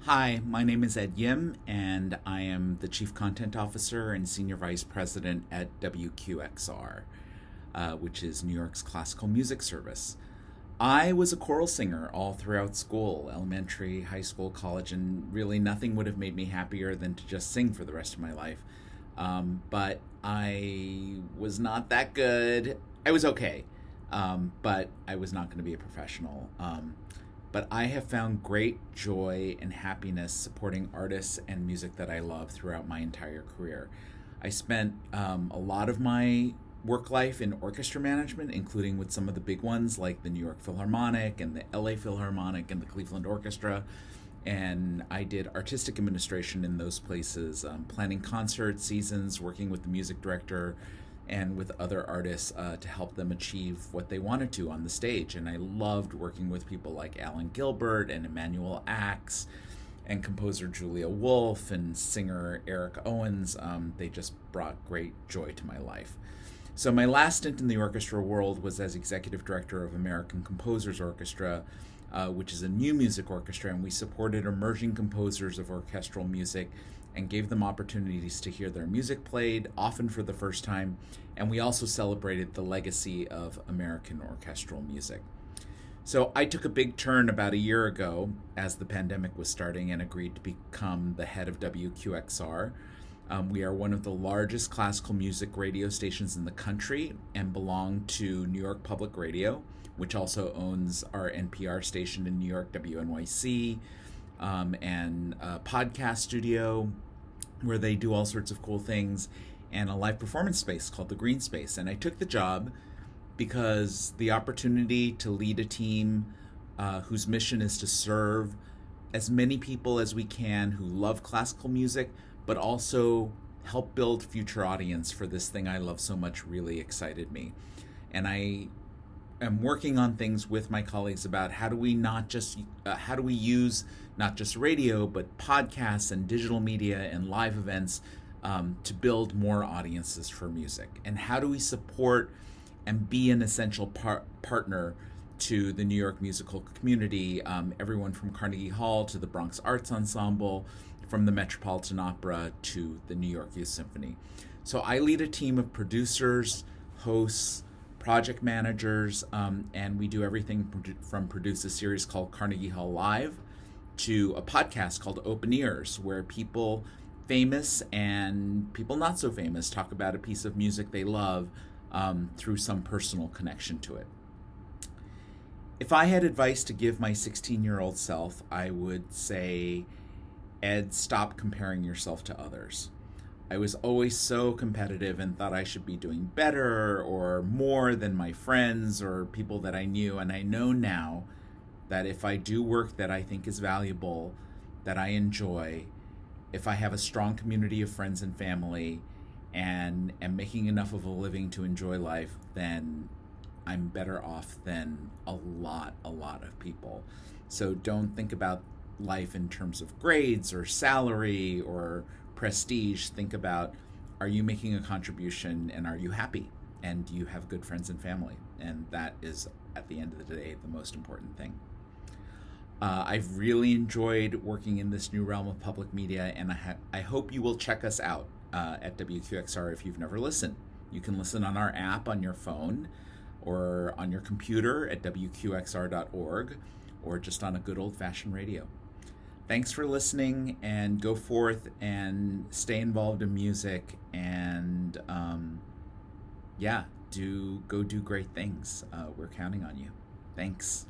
Hi, my name is Ed Yim, and I am the Chief Content Officer and Senior Vice President at WQXR, which is New York's classical music service. I was a choral singer all throughout school, elementary, high school, college, and really nothing would have made me happier than to just sing for the rest of my life. But I was not that good. I was okay, but I was not going to be a professional. But I have found great joy and happiness supporting artists and music that I love throughout my entire career. I spent a lot of my work life in orchestra management, including with some of the big ones like the New York Philharmonic and the LA Philharmonic and the Cleveland Orchestra. And I did artistic administration in those places, planning concert seasons, working with the music director and with other artists to help them achieve what they wanted to on the stage. And I loved working with people like Alan Gilbert and Emmanuel Axe and composer Julia Wolf and singer Eric Owens. They just brought great joy to my life. So my last stint in the orchestra world was as executive director of American Composers Orchestra, which is a new music orchestra, and we supported emerging composers of orchestral music and gave them opportunities to hear their music played, often for the first time, and we also celebrated the legacy of American orchestral music. So I took a big turn about a year ago as the pandemic was starting and agreed to become the head of WQXR. We are one of the largest classical music radio stations in the country and belong to New York Public Radio, which also owns our NPR station in New York, WNYC, and a podcast studio where they do all sorts of cool things, and a live performance space called the Green Space. And I took the job because the opportunity to lead a team whose mission is to serve as many people as we can who love classical music, but also help build future audience for this thing I love so much really excited me. And I am working on things with my colleagues about how do we use not just radio, but podcasts and digital media and live events to build more audiences for music, and how do we support and be an essential partner to the New York musical community, everyone from Carnegie Hall to the Bronx Arts Ensemble, from the Metropolitan Opera to the New York Youth Symphony. So I lead a team of producers, hosts, project managers, and we do everything from produce a series called Carnegie Hall Live to a podcast called Open Ears, where people famous and people not so famous talk about a piece of music they love through some personal connection to it. If I had advice to give my 16-year-old self, I would say, Ed, stop comparing yourself to others. I was always so competitive and thought I should be doing better or more than my friends or people that I knew. And I know now that if I do work that I think is valuable, that I enjoy, if I have a strong community of friends and family and am making enough of a living to enjoy life, then I'm better off than a lot of people. So don't think about life in terms of grades or salary or prestige. Think about, are you making a contribution and are you happy? And do you have good friends and family? And that is, at the end of the day, the most important thing. I've really enjoyed working in this new realm of public media, and I hope you will check us out at WQXR if you've never listened. You can listen on our app on your phone or on your computer at WQXR.org or just on a good old-fashioned radio. Thanks for listening, and go forth and stay involved in music, and go do great things. We're counting on you. Thanks.